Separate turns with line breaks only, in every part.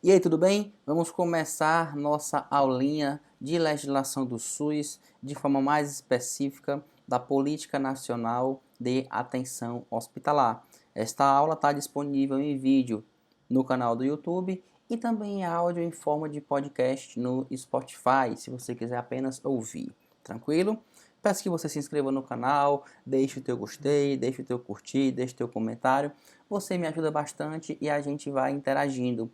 E aí, tudo bem? Vamos começar nossa aulinha de legislação do SUS de forma mais específica da Política Nacional de Atenção Hospitalar. Esta aula está disponível em vídeo no canal do YouTube e também em áudio em forma de podcast no Spotify, se você quiser apenas ouvir. Tranquilo? Peço que você se inscreva no canal, deixe o teu gostei, deixe o teu curtir, deixe o teu comentário. Você me ajuda bastante e a gente vai interagindo.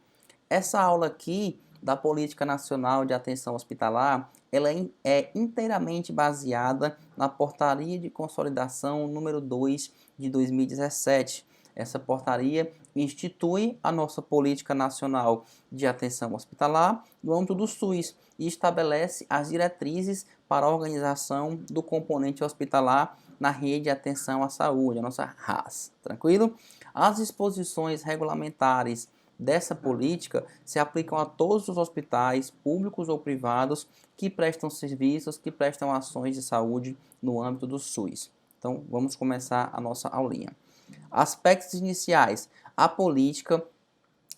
Essa aula aqui da Política Nacional de Atenção Hospitalar, ela é inteiramente baseada na Portaria de Consolidação número 2 de 2017. Essa portaria institui a nossa Política Nacional de Atenção Hospitalar no âmbito do SUS e estabelece as diretrizes para a organização do componente hospitalar na rede de atenção à saúde, a nossa RAS. Tranquilo? As disposições regulamentares dessa política se aplicam a todos os hospitais, públicos ou privados, que prestam serviços, que prestam ações de saúde no âmbito do SUS. Então, vamos começar a nossa aulinha. Aspectos iniciais. A política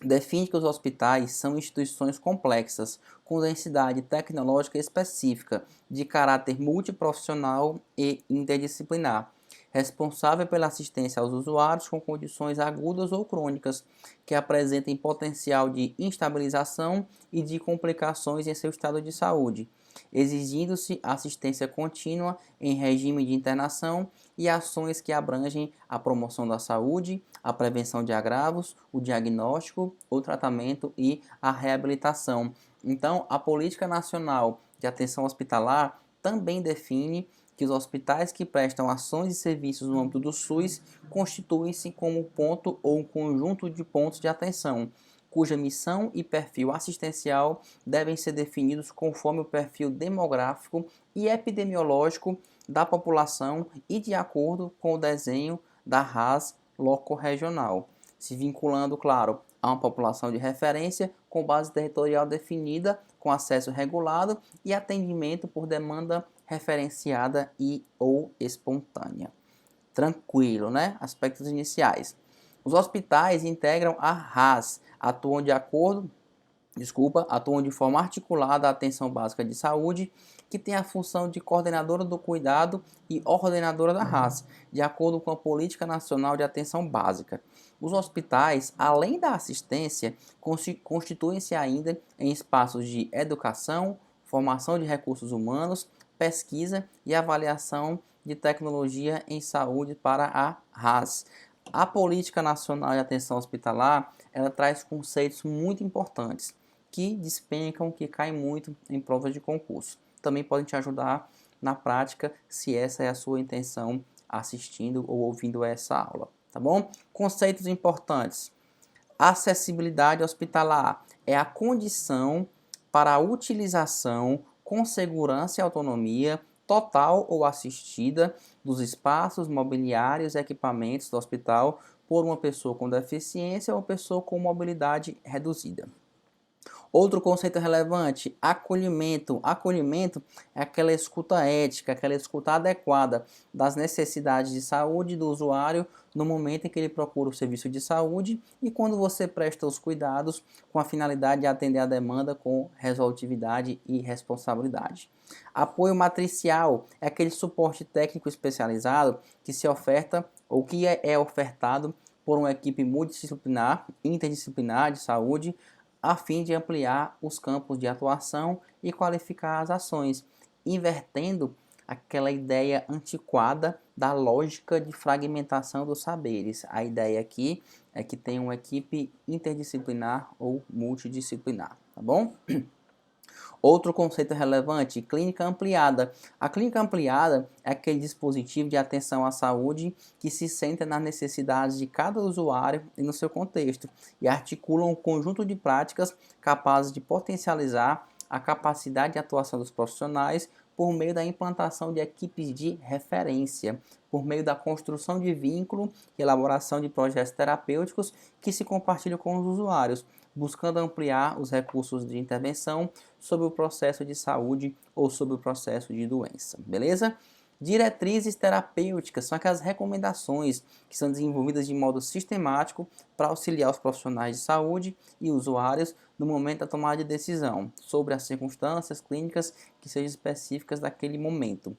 define que os hospitais são instituições complexas, com densidade tecnológica específica, de caráter multiprofissional e interdisciplinar, responsável pela assistência aos usuários com condições agudas ou crônicas, que apresentem potencial de instabilização e de complicações em seu estado de saúde, exigindo-se assistência contínua em regime de internação e ações que abrangem a promoção da saúde, a prevenção de agravos, o diagnóstico, o tratamento e a reabilitação. Então, a Política Nacional de Atenção Hospitalar também define que os hospitais que prestam ações e serviços no âmbito do SUS constituem-se como ponto ou um conjunto de pontos de atenção, cuja missão e perfil assistencial devem ser definidos conforme o perfil demográfico e epidemiológico da população e de acordo com o desenho da RAS locorregional, se vinculando, claro, a uma população de referência com base territorial definida, com acesso regulado e atendimento por demanda referenciada e ou espontânea. Tranquilo, né? Aspectos iniciais. Os hospitais integram a RAS, atuam de forma articulada à atenção básica de saúde, que tem a função de coordenadora do cuidado e ordenadora da RAS, de acordo com a Política Nacional de Atenção Básica. Os hospitais, além da assistência, constituem-se ainda em espaços de educação, formação de recursos humanos, pesquisa e avaliação de tecnologia em saúde para a RAS. A Política Nacional de Atenção Hospitalar, ela traz conceitos muito importantes que despencam, que caem muito em provas de concurso. Também podem te ajudar na prática, se essa é a sua intenção assistindo ou ouvindo essa aula, tá bom? Conceitos importantes. Acessibilidade hospitalar é a condição para a utilização com segurança e autonomia total ou assistida dos espaços, mobiliários e equipamentos do hospital por uma pessoa com deficiência ou pessoa com mobilidade reduzida. Outro conceito relevante, acolhimento. Acolhimento é aquela escuta ética, aquela escuta adequada das necessidades de saúde do usuário no momento em que ele procura o serviço de saúde e quando você presta os cuidados com a finalidade de atender a demanda com resolutividade e responsabilidade. Apoio matricial é aquele suporte técnico especializado que se oferta ou que é ofertado por uma equipe multidisciplinar, interdisciplinar de saúde, a fim de ampliar os campos de atuação e qualificar as ações, invertendo aquela ideia antiquada da lógica de fragmentação dos saberes. A ideia aqui é que tem uma equipe interdisciplinar ou multidisciplinar, tá bom? Outro conceito relevante, clínica ampliada. A clínica ampliada é aquele dispositivo de atenção à saúde que se centra nas necessidades de cada usuário e no seu contexto e articula um conjunto de práticas capazes de potencializar a capacidade de atuação dos profissionais por meio da implantação de equipes de referência, por meio da construção de vínculo e elaboração de projetos terapêuticos que se compartilham com os usuários, buscando ampliar os recursos de intervenção sobre o processo de saúde ou sobre o processo de doença, beleza? Diretrizes terapêuticas são aquelas recomendações que são desenvolvidas de modo sistemático para auxiliar os profissionais de saúde e usuários no momento da tomada de decisão sobre as circunstâncias clínicas que sejam específicas daquele momento.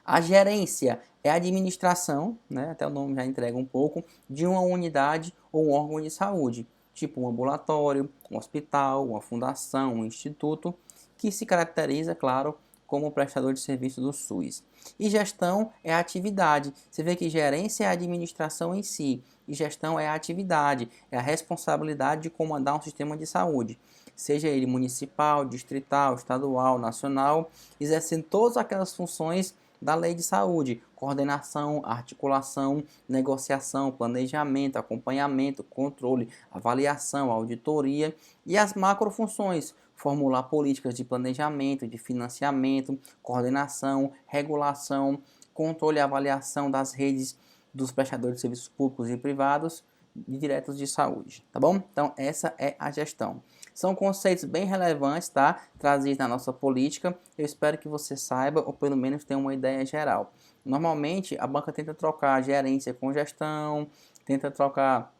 A gerência é a administração, né, até o nome já entrega um pouco, de uma unidade ou um órgão de saúde, tipo um ambulatório, um hospital, uma fundação, um instituto, que se caracteriza, claro, como prestador de serviço do SUS. E gestão é a atividade. Você vê que gerência é a administração em si, e gestão é a atividade, é a responsabilidade de comandar um sistema de saúde, seja ele municipal, distrital, estadual, nacional, exercendo todas aquelas funções da lei de saúde: coordenação, articulação, negociação, planejamento, acompanhamento, controle, avaliação, auditoria e as macrofunções: formular políticas de planejamento, de financiamento, coordenação, regulação, controle e avaliação das redes dos prestadores de serviços públicos e privados e diretos de saúde, tá bom? Então essa é a gestão. São conceitos bem relevantes, tá? Trazidos na nossa política. Eu espero que você saiba, ou pelo menos tenha uma ideia geral. Normalmente, a banca tenta trocar a gerência com gestão, tenta trocar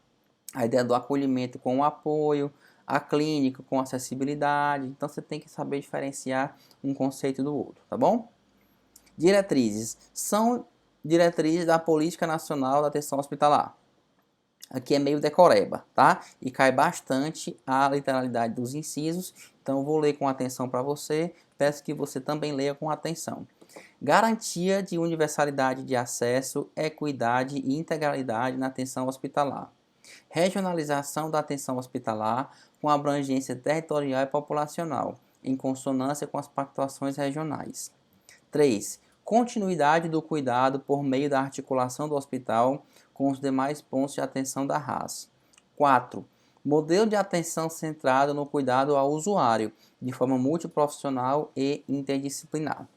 a ideia do acolhimento com o apoio, a clínica com acessibilidade. Então, você tem que saber diferenciar um conceito do outro, tá bom? Diretrizes. São diretrizes da Política Nacional da Atenção Hospitalar. Aqui é meio decoreba, tá? E cai bastante a literalidade dos incisos, então eu vou ler com atenção para você, peço que você também leia com atenção. Garantia de universalidade de acesso, equidade e integralidade na atenção hospitalar. Regionalização da atenção hospitalar com abrangência territorial e populacional, em consonância com as pactuações regionais. 3. Continuidade do cuidado por meio da articulação do hospital com os demais pontos de atenção da RAS. 4. Modelo de atenção centrado no cuidado ao usuário, de forma multiprofissional e interdisciplinar.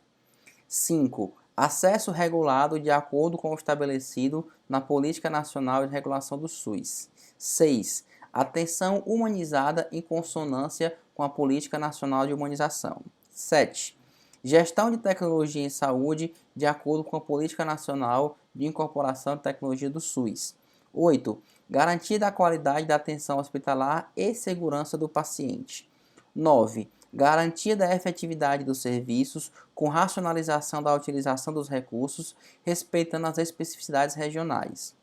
5. Acesso regulado de acordo com o estabelecido na Política Nacional de Regulação do SUS. 6. Atenção humanizada em consonância com a Política Nacional de Humanização. 7. Gestão de tecnologia em saúde de acordo com a Política Nacional de Incorporação de Tecnologia do SUS. 8. Garantia da qualidade da atenção hospitalar e segurança do paciente. 9. Garantia da efetividade dos serviços com racionalização da utilização dos recursos, respeitando as especificidades regionais.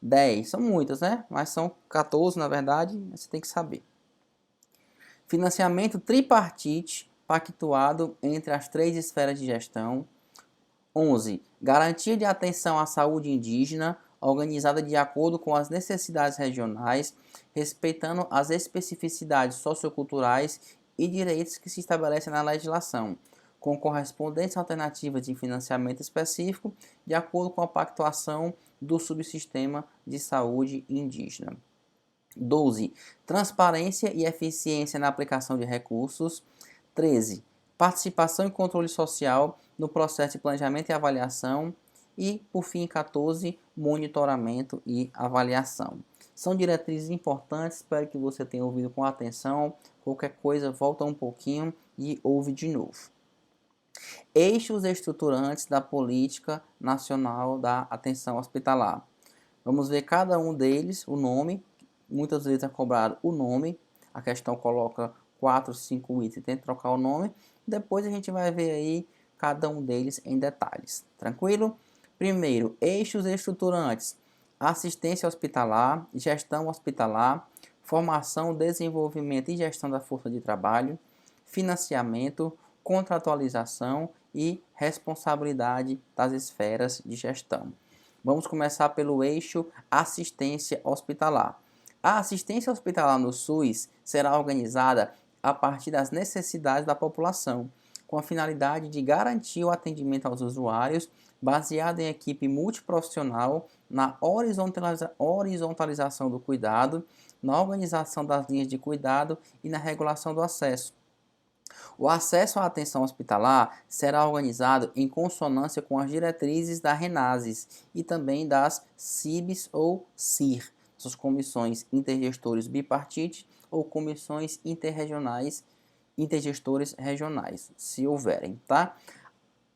10. São muitas, né? Mas são 14, na verdade, você tem que saber. Financiamento tripartite pactuado entre as 3 esferas de gestão. 11. Garantia de atenção à saúde indígena, organizada de acordo com as necessidades regionais, respeitando as especificidades socioculturais e direitos que se estabelecem na legislação, com correspondentes alternativas de financiamento específico, de acordo com a pactuação do subsistema de saúde indígena. 12. Transparência e eficiência na aplicação de recursos. 13. Participação e controle social no processo de planejamento e avaliação. E, por fim, 14. Monitoramento e avaliação. São diretrizes importantes, espero que você tenha ouvido com atenção. Qualquer coisa, volta um pouquinho e ouve de novo. Eixos estruturantes da Política Nacional da Atenção Hospitalar. Vamos ver cada um deles, o nome. Muitas vezes é cobrado o nome, a questão coloca 4, 5 itens, tem que trocar o nome. Depois a gente vai ver aí cada um deles em detalhes, tranquilo? Primeiro, eixos estruturantes: assistência hospitalar, gestão hospitalar, formação, desenvolvimento e gestão da força de trabalho, financiamento, contratualização e responsabilidade das esferas de gestão. Vamos começar pelo eixo assistência hospitalar. A assistência hospitalar no SUS será organizada a partir das necessidades da população, com a finalidade de garantir o atendimento aos usuários, baseado em equipe multiprofissional, na horizontalização do cuidado, na organização das linhas de cuidado e na regulação do acesso. O acesso à atenção hospitalar será organizado em consonância com as diretrizes da RENASES e também das CIBs ou CIR, suas comissões intergestores bipartite ou comissões interregionais, intergestores regionais, se houverem, tá?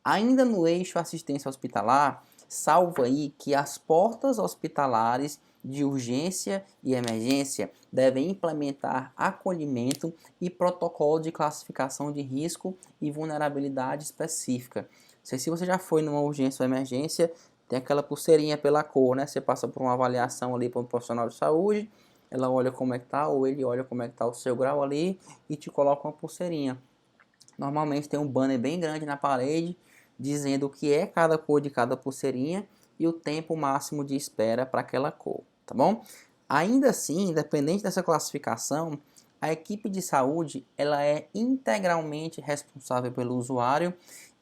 Ainda no eixo assistência hospitalar, salvo aí que as portas hospitalares de urgência e emergência devem implementar acolhimento e protocolo de classificação de risco e vulnerabilidade específica. Não sei se você já foi numa urgência ou emergência, tem aquela pulseirinha pela cor, né? Você passa por uma avaliação ali para um profissional de saúde, ela olha como é que tá, ou ele olha como é que tá o seu grau ali e te coloca uma pulseirinha. Normalmente tem um banner bem grande na parede dizendo o que é cada cor de cada pulseirinha e o tempo máximo de espera para aquela cor, tá bom? Ainda assim, independente dessa classificação, a equipe de saúde ela é integralmente responsável pelo usuário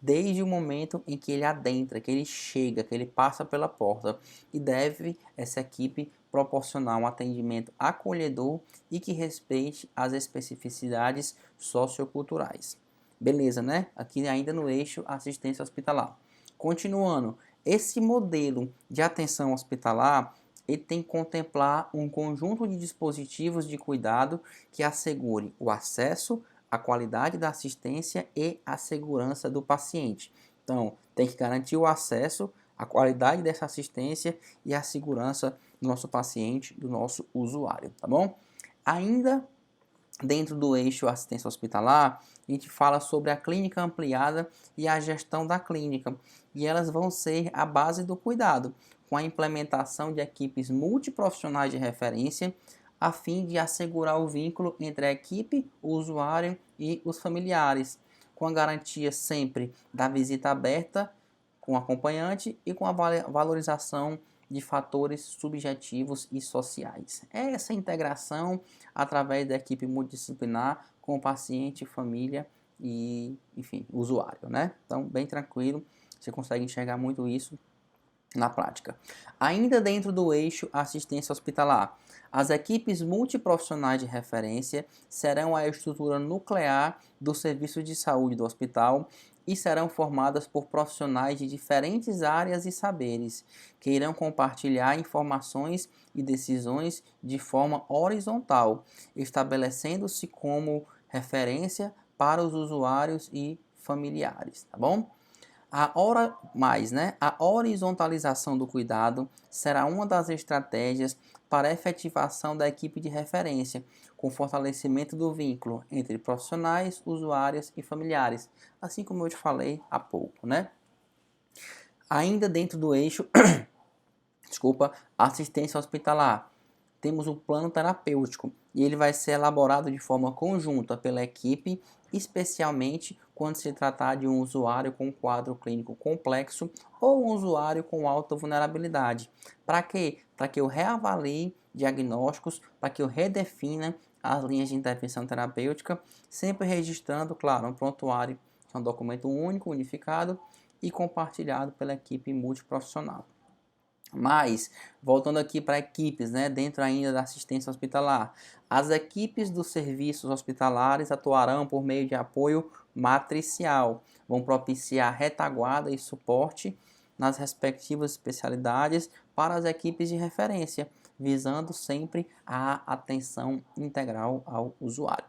desde o momento em que ele adentra, que ele chega, que ele passa pela porta, e deve essa equipe proporcionar um atendimento acolhedor e que respeite as especificidades socioculturais. Beleza, né? Aqui ainda no eixo assistência hospitalar. Continuando, esse modelo de atenção hospitalar ele tem que contemplar um conjunto de dispositivos de cuidado que assegure o acesso, a qualidade da assistência e a segurança do paciente. Então, tem que garantir o acesso, a qualidade dessa assistência e a segurança do nosso paciente, do nosso usuário, tá bom? Ainda dentro do eixo assistência hospitalar, a gente fala sobre a clínica ampliada e a gestão da clínica, e elas vão ser a base do cuidado, com a implementação de equipes multiprofissionais de referência, a fim de assegurar o vínculo entre a equipe, o usuário e os familiares, com a garantia sempre da visita aberta com acompanhante e com a valorização de fatores subjetivos e sociais. É essa integração através da equipe multidisciplinar com o paciente, família e, enfim, usuário, né? Então, bem tranquilo, você consegue enxergar muito isso na prática. Ainda dentro do eixo assistência hospitalar, as equipes multiprofissionais de referência serão a estrutura nuclear do serviço de saúde do hospital e serão formadas por profissionais de diferentes áreas e saberes, que irão compartilhar informações e decisões de forma horizontal, estabelecendo-se como referência para os usuários e familiares, tá bom? A horizontalização do cuidado será uma das estratégias para a efetivação da equipe de referência, com fortalecimento do vínculo entre profissionais, usuários e familiares, assim como eu te falei há pouco, né? Ainda dentro do eixo, desculpa, assistência hospitalar, temos o plano terapêutico e ele vai ser elaborado de forma conjunta pela equipe, especialmente quando se tratar de um usuário com um quadro clínico complexo ou um usuário com alta vulnerabilidade. Para quê? Para que eu reavalie diagnósticos, para que eu redefina as linhas de intervenção terapêutica, sempre registrando, claro, um prontuário, que é um documento único, unificado e compartilhado pela equipe multiprofissional. Mas, voltando aqui para equipes, né, dentro ainda da assistência hospitalar, as equipes dos serviços hospitalares atuarão por meio de apoio matricial, vão propiciar retaguarda e suporte nas respectivas especialidades para as equipes de referência, visando sempre a atenção integral ao usuário.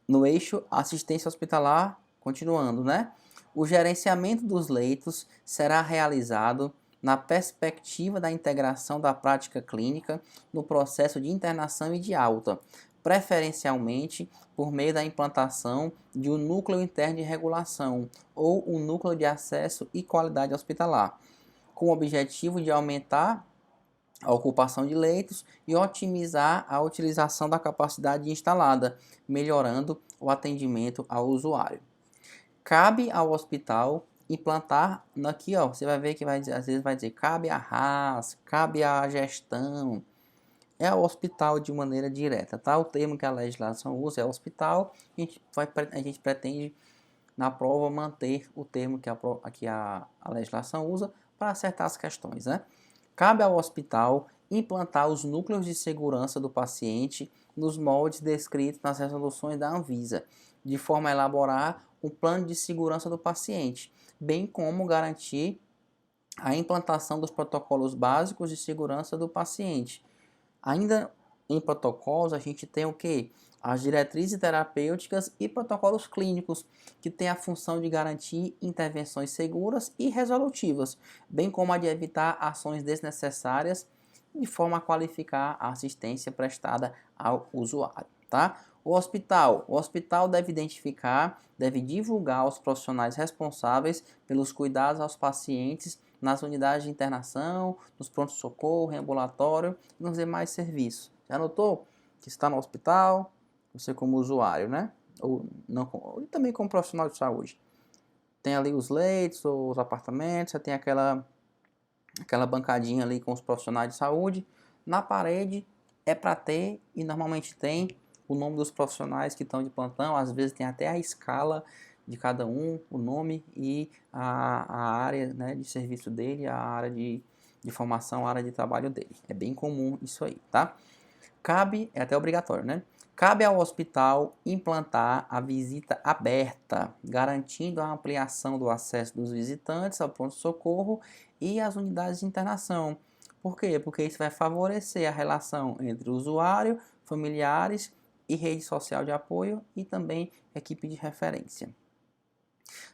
No eixo assistência hospitalar, continuando, né? O gerenciamento dos leitos será realizado na perspectiva da integração da prática clínica no processo de internação e de alta, preferencialmente por meio da implantação de um núcleo interno de regulação ou um núcleo de acesso e qualidade hospitalar, com o objetivo de aumentar a ocupação de leitos e otimizar a utilização da capacidade instalada, melhorando o atendimento ao usuário. Cabe ao hospital implantar aqui, ó, você vai ver que vai dizer, às vezes vai dizer, cabe à RAS, cabe à gestão, é ao hospital de maneira direta, tá? O termo que a legislação usa é hospital, a gente pretende na prova manter o termo que a legislação usa para acertar as questões, né? Cabe ao hospital implantar os núcleos de segurança do paciente nos moldes descritos nas resoluções da Anvisa, de forma a elaborar um plano de segurança do paciente, bem como garantir a implantação dos protocolos básicos de segurança do paciente. Ainda em protocolos, a gente tem o quê? As diretrizes terapêuticas e protocolos clínicos, que têm a função de garantir intervenções seguras e resolutivas, bem como a de evitar ações desnecessárias, de forma a qualificar a assistência prestada ao usuário, tá? O hospital deve identificar, deve divulgar os profissionais responsáveis pelos cuidados aos pacientes nas unidades de internação, nos pronto-socorro, em ambulatório e nos demais serviços. Já notou que está no hospital, você como usuário, né? Ou, não, ou também como profissional de saúde. Tem ali os leitos, os apartamentos, você tem aquela bancadinha ali com os profissionais de saúde. Na parede é para ter, e normalmente tem, o nome dos profissionais que estão de plantão. Às vezes tem até a escala de cada um, o nome e a área, né, de serviço dele, a área de formação, a área de trabalho dele. É bem comum isso aí, tá? É até obrigatório, né? Cabe ao hospital implantar a visita aberta, garantindo a ampliação do acesso dos visitantes ao pronto-socorro e às unidades de internação. Por quê? Porque isso vai favorecer a relação entre o usuário, familiares e rede social de apoio e também equipe de referência.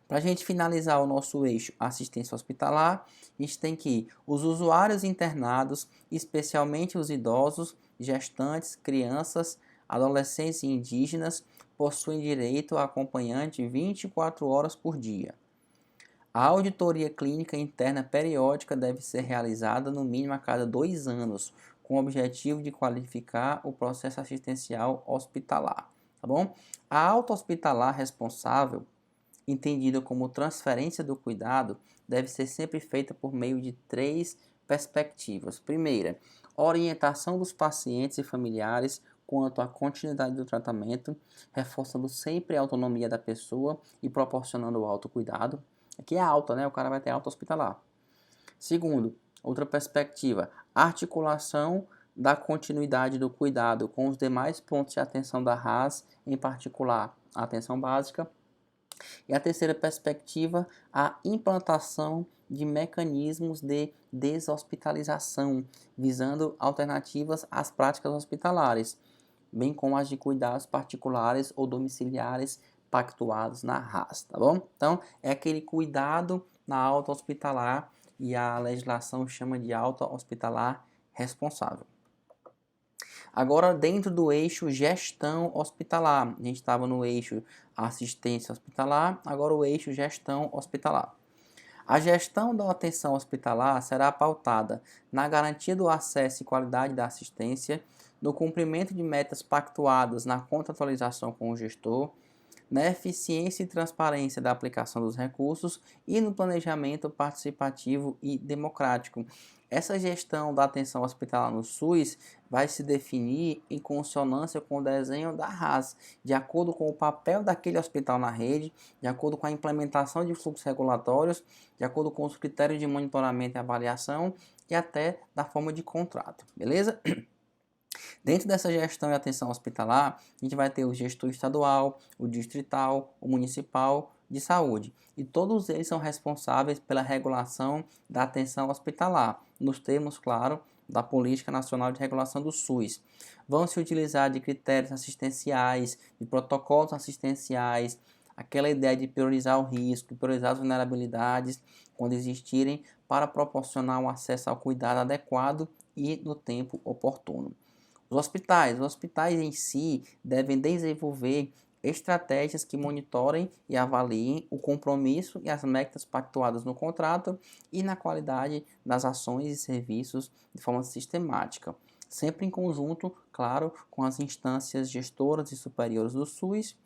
Para a gente finalizar o nosso eixo assistência hospitalar, a gente tem que os usuários internados, especialmente os idosos, gestantes, crianças, adolescentes e indígenas, possuem direito a acompanhante 24 horas por dia. A auditoria clínica interna periódica deve ser realizada no mínimo a cada 2 anos, com o objetivo de qualificar o processo assistencial hospitalar. Tá bom? A alta hospitalar responsável, entendida como transferência do cuidado, deve ser sempre feita por meio de 3 perspectivas. Primeira, orientação dos pacientes e familiares quanto à continuidade do tratamento, reforçando sempre a autonomia da pessoa e proporcionando o autocuidado. Aqui é alta, né? O cara vai ter alta hospitalar. Segundo, outra perspectiva, articulação da continuidade do cuidado com os demais pontos de atenção da RAS, em particular a atenção básica. E a terceira perspectiva, a implantação de mecanismos de deshospitalização, visando alternativas às práticas hospitalares, bem como as de cuidados particulares ou domiciliares pactuados na RAS, tá bom? Então, é aquele cuidado na alta hospitalar e a legislação chama de alta hospitalar responsável. Agora, dentro do eixo gestão hospitalar, a gente estava no eixo assistência hospitalar, agora o eixo gestão hospitalar. A gestão da atenção hospitalar será pautada na garantia do acesso e qualidade da assistência, no cumprimento de metas pactuadas na contratualização com o gestor, na eficiência e transparência da aplicação dos recursos e no planejamento participativo e democrático. Essa gestão da atenção hospitalar no SUS vai se definir em consonância com o desenho da RAS, de acordo com o papel daquele hospital na rede, de acordo com a implementação de fluxos regulatórios, de acordo com os critérios de monitoramento e avaliação e até da forma de contrato, beleza? Dentro dessa gestão e atenção hospitalar, a gente vai ter o gestor estadual, o distrital, o municipal de saúde. E todos eles são responsáveis pela regulação da atenção hospitalar, nos termos, claro, da Política Nacional de Regulação do SUS. Vão se utilizar de critérios assistenciais, de protocolos assistenciais, aquela ideia de priorizar o risco, priorizar as vulnerabilidades quando existirem, para proporcionar um acesso ao cuidado adequado e no tempo oportuno. Os hospitais em si devem desenvolver estratégias que monitorem e avaliem o compromisso e as metas pactuadas no contrato e na qualidade das ações e serviços de forma sistemática, sempre em conjunto, claro, com as instâncias gestoras e superiores do SUS,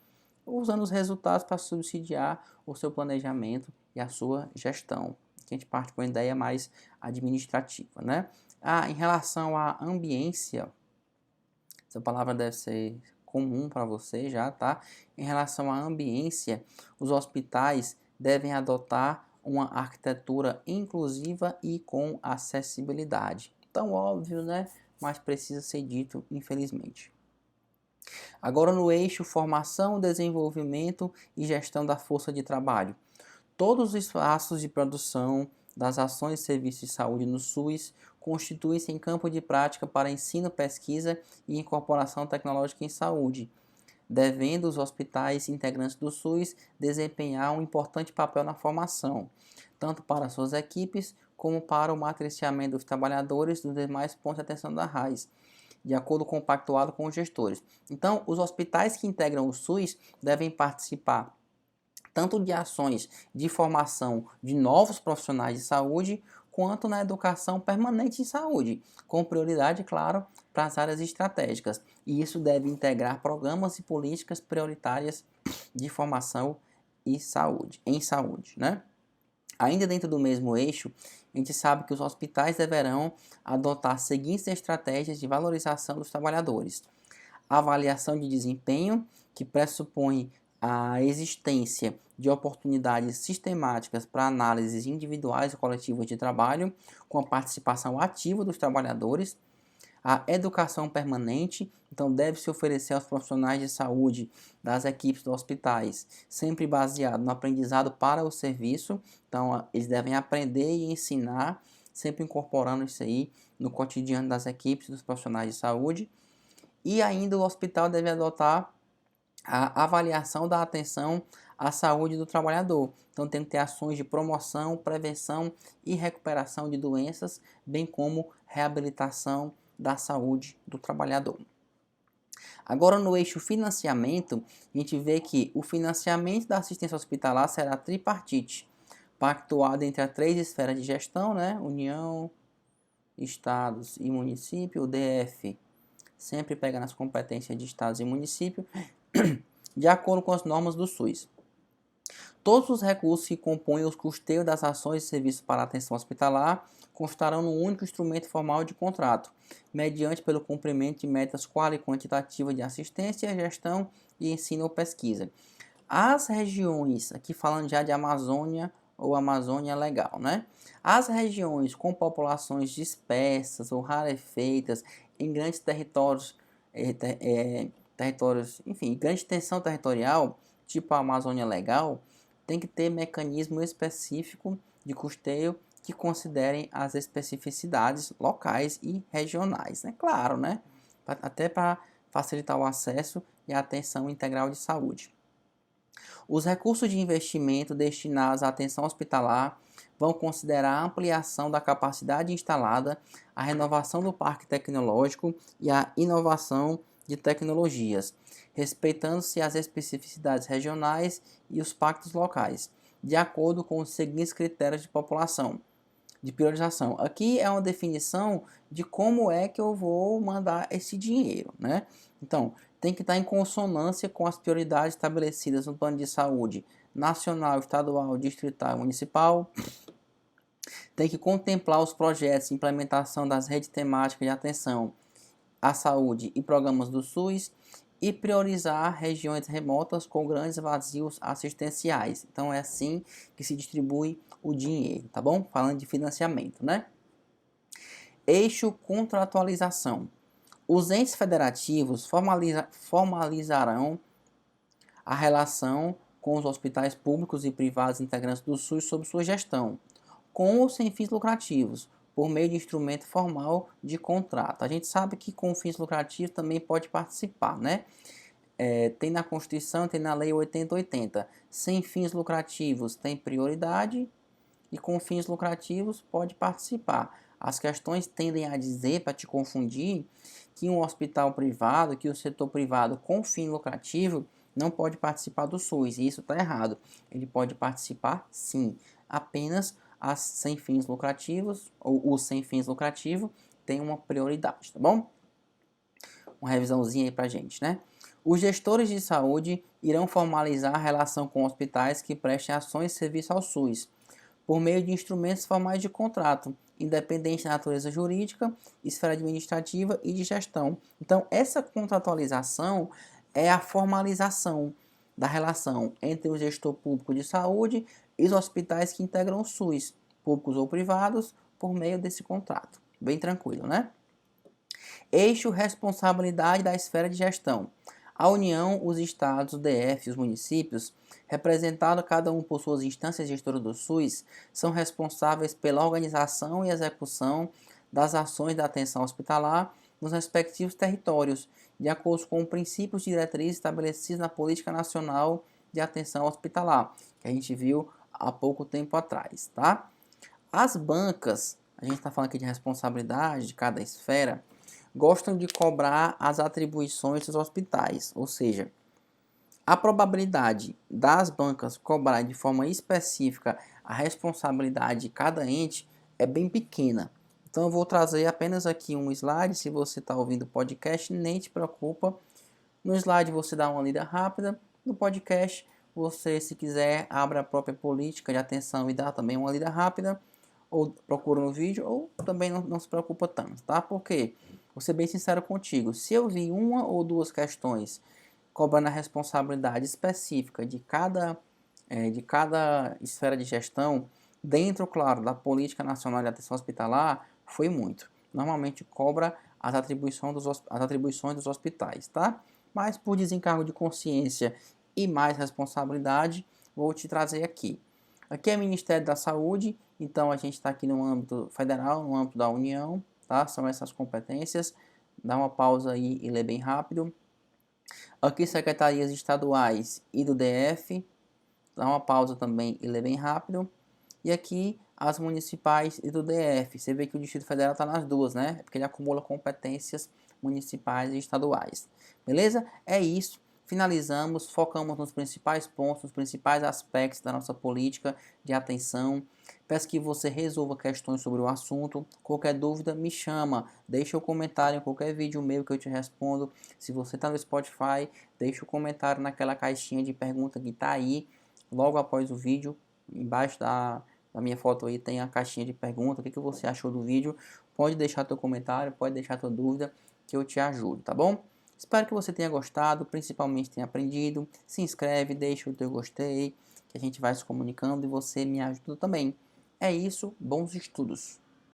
usando os resultados para subsidiar o seu planejamento e a sua gestão. Aqui a gente parte com uma ideia mais administrativa, né? Em relação à ambiência, essa palavra deve ser comum para você já, tá? Em relação à ambiência, os hospitais devem adotar uma arquitetura inclusiva e com acessibilidade. Tão óbvio, né? Mas precisa ser dito, infelizmente. Agora no eixo formação, desenvolvimento e gestão da força de trabalho. Todos os espaços de produção das ações e serviços de saúde no SUS, constituem-se em campo de prática para ensino, pesquisa e incorporação tecnológica em saúde, devendo os hospitais integrantes do SUS desempenhar um importante papel na formação, tanto para suas equipes como para o matriciamento dos trabalhadores dos demais pontos de atenção da RAIS, de acordo com o pactuado com os gestores. Então, os hospitais que integram o SUS devem participar tanto de ações de formação de novos profissionais de saúde, quanto na educação permanente em saúde, com prioridade, claro, para as áreas estratégicas. E isso deve integrar programas e políticas prioritárias de formação e saúde, em saúde, né? Ainda dentro do mesmo eixo, a gente sabe que os hospitais deverão adotar as seguintes estratégias de valorização dos trabalhadores: avaliação de desempenho, que pressupõe a existência de oportunidades sistemáticas para análises individuais e coletivas de trabalho, com a participação ativa dos trabalhadores. A educação permanente, então deve-se oferecer aos profissionais de saúde das equipes dos hospitais, sempre baseado no aprendizado para o serviço. Então eles devem aprender e ensinar, sempre incorporando isso aí no cotidiano das equipes dos profissionais de saúde. E ainda o hospital deve adotar a avaliação da atenção à saúde do trabalhador. Então tem que ter ações de promoção, prevenção e recuperação de doenças, bem como reabilitação da saúde do trabalhador. Agora, no eixo financiamento, a gente vê que o financiamento da assistência hospitalar será tripartite, pactuado entre as três esferas de gestão, né? União, Estados e município, o DF sempre pega nas competências de estados e município, de acordo com as normas do SUS. Todos os recursos que compõem os custeios das ações e serviços para a atenção hospitalar constarão num único instrumento formal de contrato, mediante pelo cumprimento de metas quali e quantitativas de assistência, gestão e ensino ou pesquisa. As regiões, aqui falando já de Amazônia ou Amazônia Legal, né? As regiões com populações dispersas ou rarefeitas em grandes territórios, enfim, grande extensão territorial, tipo a Amazônia Legal, tem que ter mecanismo específico de custeio que considerem as especificidades locais e regionais, né? Claro, né? Até para facilitar o acesso e a atenção integral de saúde. Os recursos de investimento destinados à atenção hospitalar vão considerar a ampliação da capacidade instalada, a renovação do parque tecnológico e a inovação de tecnologias, respeitando-se as especificidades regionais e os pactos locais, de acordo com os seguintes critérios de população, de priorização. Aqui é uma definição de como é que eu vou mandar esse dinheiro, né? Então, tem que estar em consonância com as prioridades estabelecidas no plano de saúde nacional, estadual, distrital e municipal. Tem que contemplar os projetos de implementação das redes temáticas de atenção à saúde e programas do SUS e priorizar regiões remotas com grandes vazios assistenciais. Então é assim que se distribui o dinheiro, tá bom? Falando de financiamento, né? Eixo contratualização. Os entes federativos formalizarão a relação com os hospitais públicos e privados integrantes do SUS sob sua gestão, com ou sem fins lucrativos, por meio de instrumento formal de contrato. A gente sabe que com fins lucrativos também pode participar, né? Tem na Constituição, tem na Lei 8080. Sem fins lucrativos tem prioridade e com fins lucrativos pode participar. As questões tendem a dizer, para te confundir, que um hospital privado, que o setor privado com fim lucrativo não pode participar do SUS, e isso está errado. Ele pode participar sim, apenas as sem fins lucrativos, ou os sem fins lucrativos, tem uma prioridade, tá bom? Uma revisãozinha aí pra gente, né? Os gestores de saúde irão formalizar a relação com hospitais que prestem ações e serviço ao SUS, por meio de instrumentos formais de contrato, independente da natureza jurídica, esfera administrativa e de gestão. Então, essa contratualização é a formalização da relação entre o gestor público de saúde e os hospitais que integram o SUS, públicos ou privados, por meio desse contrato. Bem tranquilo, né? Eixo responsabilidade da esfera de gestão. A União, os estados, o DF e os municípios, representados cada um por suas instâncias gestoras do SUS, são responsáveis pela organização e execução das ações da atenção hospitalar nos respectivos territórios, de acordo com princípios e diretrizes estabelecidos na Política Nacional de Atenção Hospitalar, que a gente viu há pouco tempo atrás, tá? As bancas, a gente está falando aqui de responsabilidade de cada esfera, gostam de cobrar as atribuições dos hospitais, ou seja, a probabilidade das bancas cobrarem de forma específica a responsabilidade de cada ente é bem pequena. Então eu vou trazer apenas aqui um slide. Se você está ouvindo o podcast, nem te preocupa. No slide você dá uma lida rápida. No podcast, você, se quiser, abre a própria política de atenção e dá também uma lida rápida. Ou procura no vídeo, ou também não se preocupa tanto, tá? Porque, vou ser bem sincero contigo, se eu vi uma ou duas questões cobrando a responsabilidade específica de cada esfera de gestão, dentro, claro, da Política Nacional de Atenção Hospitalar, foi muito. Normalmente cobra as atribuições dos hospitais, tá? Mas por desencargo de consciência e mais responsabilidade, vou te trazer aqui. Aqui é o Ministério da Saúde, então a gente está aqui no âmbito federal, no âmbito da União, tá? São essas competências. Dá uma pausa aí e lê bem rápido. Aqui secretarias estaduais e do DF, dá uma pausa também e lê bem rápido. E aqui as municipais e do DF. Você vê que o Distrito Federal está nas duas, né? É porque ele acumula competências municipais e estaduais. Beleza? É isso. Finalizamos, focamos nos principais pontos, nos principais aspectos da nossa política de atenção. Peço que você resolva questões sobre o assunto. Qualquer dúvida, me chama. Deixa o comentário em qualquer vídeo meu que eu te respondo. Se você está no Spotify, deixa o comentário naquela caixinha de pergunta que está aí, logo após o vídeo. Embaixo da minha foto aí tem a caixinha de pergunta. O que você achou do vídeo? Pode deixar teu comentário, pode deixar tua dúvida, que eu te ajudo, tá bom? Espero que você tenha gostado, principalmente tenha aprendido. Se inscreve, deixa o teu gostei, que a gente vai se comunicando e você me ajuda também. É isso, bons estudos!